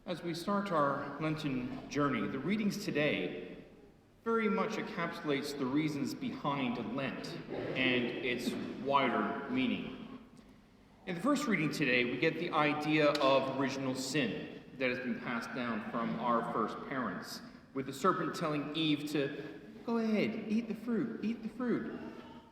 As we start our Lenten journey, the readings today very much encapsulates the reasons behind Lent and its wider meaning. In the first reading today, we get the idea of original sin that has been passed down from our first parents, with the serpent telling Eve to go ahead, eat the fruit,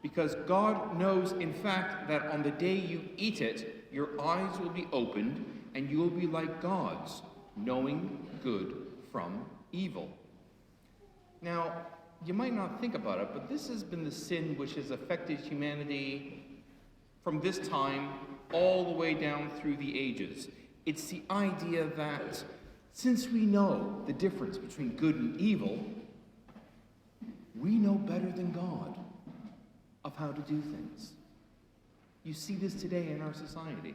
because God knows, in fact, that on the day you eat it, your eyes will be opened and you will be like gods, knowing good from evil. Now, you might not think about it, but this has been the sin which has affected humanity from this time all the way down through the ages. It's the idea that since we know the difference between good and evil, we know better than God of how to do things. You see this today in our society.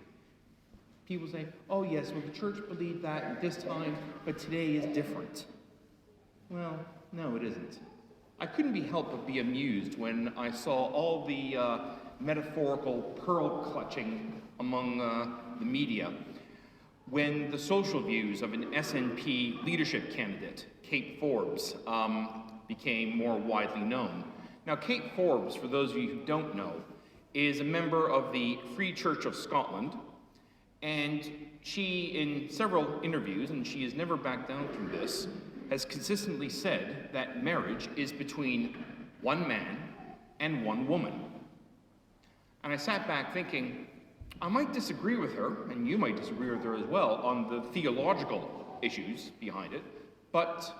People say, oh yes, well the church believed that at this time, but today is different. Well, no it isn't. I couldn't be helped but be amused when I saw all the metaphorical pearl clutching among the media when the social views of an SNP leadership candidate, Kate Forbes, became more widely known. Now, Kate Forbes, for those of you who don't know, is a member of the Free Church of Scotland, and she, in several interviews, and she has never backed down from this, has consistently said that marriage is between one man and one woman. And I sat back thinking, I might disagree with her, and you might disagree with her as well, on the theological issues behind it, but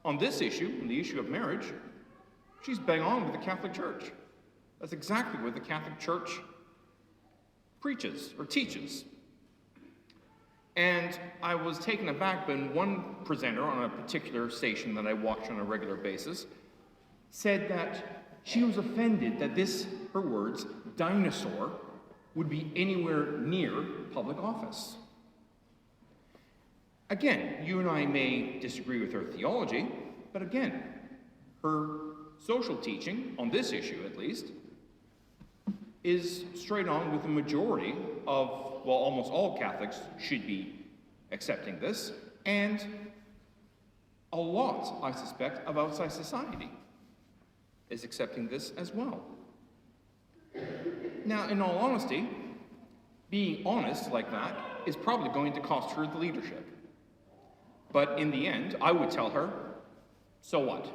on this issue, on the issue of marriage, she's bang on with the Catholic Church. That's exactly what the Catholic Church preaches or teaches. And I was taken aback when one presenter on a particular station that I watch on a regular basis said that she was offended that this, her words, dinosaur would be anywhere near public office. Again, you and I may disagree with her theology, but again, her social teaching, on this issue at least, is straight on with the majority of, well, almost all Catholics should be accepting this, and a lot, I suspect, of outside society is accepting this as well. Now, in all honesty, being honest like that is probably going to cost her the leadership. But in the end, I would tell her, so what?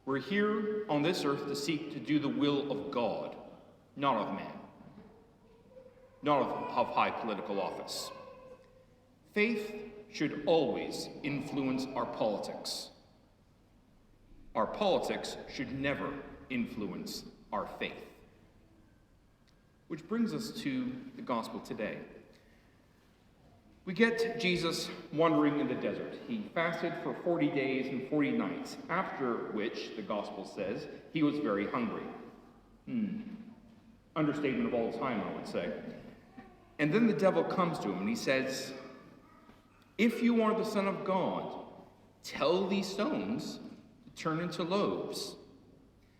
We're here on this earth to seek to do the will of God, not of man, not of high political office. Faith should always influence our politics. Our politics should never influence our faith. Which brings us to the gospel today. We get Jesus wandering in the desert. He fasted for 40 days and 40 nights, after which, the gospel says, he was very hungry. Understatement of all time, I would say. And then the devil comes to him and he says, if you are the Son of God, tell these stones to turn into loaves.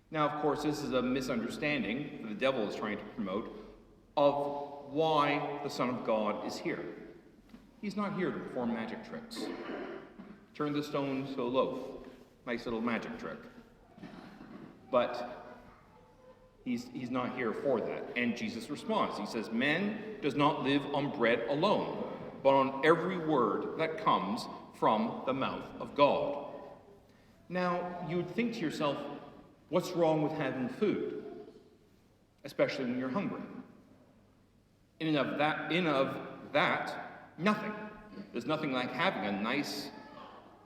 Now, of course, this is a misunderstanding that the devil is trying to promote of why the Son of God is here. He's not here to perform magic tricks. Turn the stone to a loaf. Nice little magic trick. But he's not here for that. And Jesus responds. He says, man does not live on bread alone, but on every word that comes from the mouth of God. Now, you would think to yourself, what's wrong with having food? Especially when you're hungry. In and of that, nothing. There's nothing like having a nice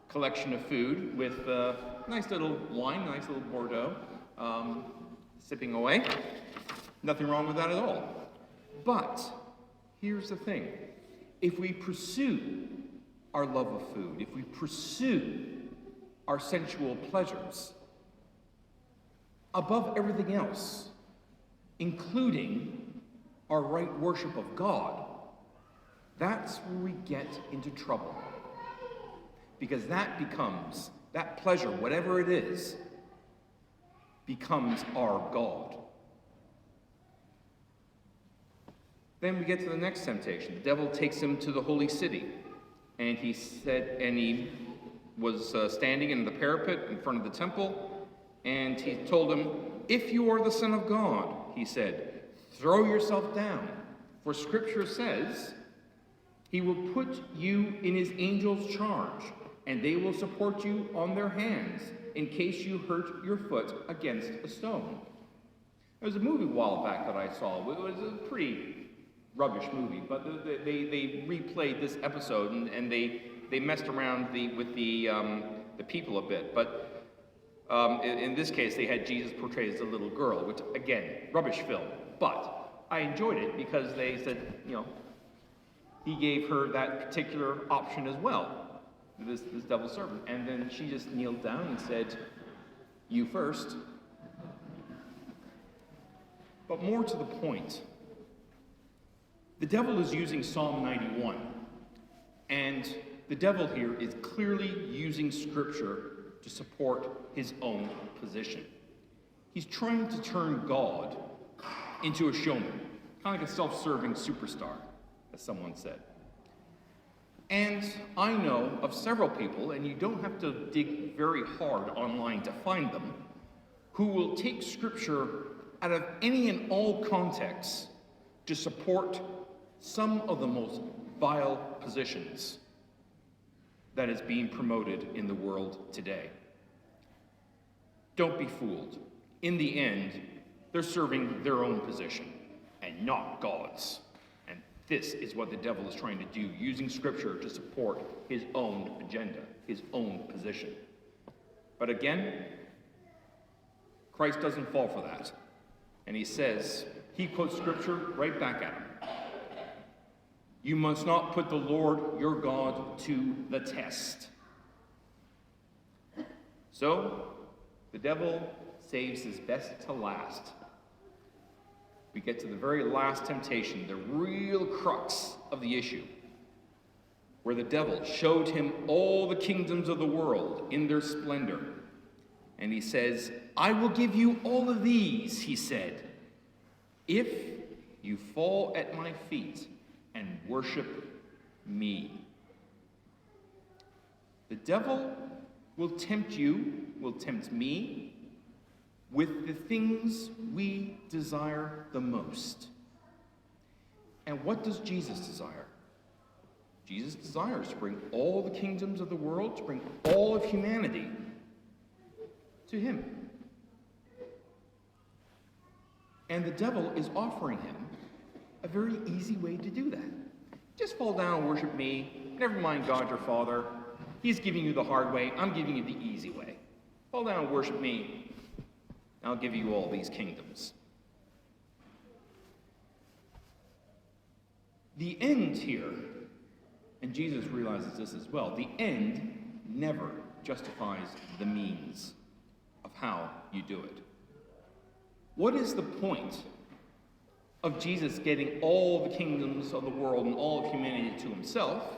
collection of food with a nice little wine, nice little Bordeaux, sipping away. Nothing wrong with that at all. But here's the thing. If we pursue our love of food, if we pursue our sensual pleasures above everything else, including our right worship of God, that's where we get into trouble. Because that pleasure, whatever it is, becomes our God. Then we get to the next temptation. The devil takes him to the holy city And he was standing in the parapet in front of the temple, and he told him, "If you are the Son of God," he said, "throw yourself down, for Scripture says, he will put you in his angels' charge, and they will support you on their hands in case you hurt your foot against a stone." There was a movie a while back that I saw. It was a pretty rubbish movie, but they replayed this episode, and they messed around with the people a bit. But in this case, they had Jesus portrayed as a little girl, which, again, rubbish film. But I enjoyed it because they said, he gave her that particular option as well, this devil's servant. And then she just kneeled down and said, "You first." But more to the point, the devil is using Psalm 91, and the devil here is clearly using Scripture to support his own position. He's trying to turn God into a showman, kind of like a self-serving superstar, as someone said. And I know of several people, and you don't have to dig very hard online to find them, who will take Scripture out of any and all contexts to support some of the most vile positions that is being promoted in the world today. Don't be fooled. In the end, they're serving their own position and not God's. And this is what the devil is trying to do, using Scripture to support his own agenda, his own position. But again, Christ doesn't fall for that. And he says, he quotes Scripture right back at him. "You must not put the Lord your God to the test." So, the devil saves his best to last. We get to the very last temptation, the real crux of the issue, where the devil showed him all the kingdoms of the world in their splendor. And he says, "I will give you all of these," he said, "if you fall at my feet and worship me." The devil will tempt you, will tempt me, with the things we desire the most. And what does Jesus desire? Jesus desires to bring all the kingdoms of the world, to bring all of humanity to him. And the devil is offering him a very easy way to do that. Just fall down and worship me. Never mind God your Father. He's giving you the hard way. I'm giving you the easy way. Fall down and worship me. I'll give you all these kingdoms. The end here, and Jesus realizes this as well, the end never justifies the means of how you do it. What is the point of Jesus getting all the kingdoms of the world and all of humanity to himself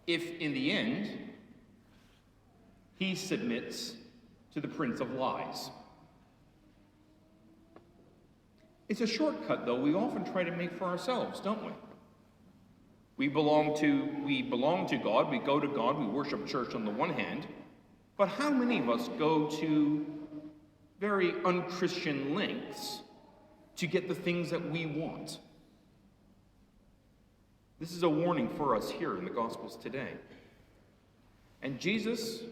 if, in the end, he submits to the Prince of Lies? It's a shortcut, though, we often try to make for ourselves, don't we? We belong to God, we go to God, we worship church on the one hand, but how many of us go to very unchristian lengths to get the things that we want? This is a warning for us here in the Gospels today. And Jesus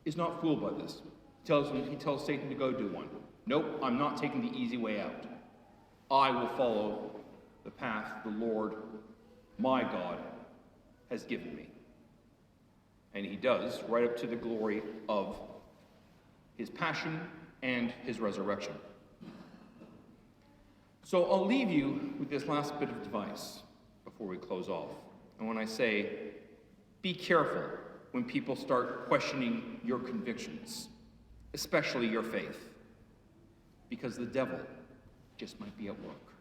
is not fooled by this. He tells Satan to go do one. Nope, I'm not taking the easy way out. I will follow the path the Lord, my God, has given me. And he does, right up to the glory of his passion and his resurrection. So I'll leave you with this last bit of advice before we close off. And when I say, be careful when people start questioning your convictions, especially your faith, because the devil just might be at work.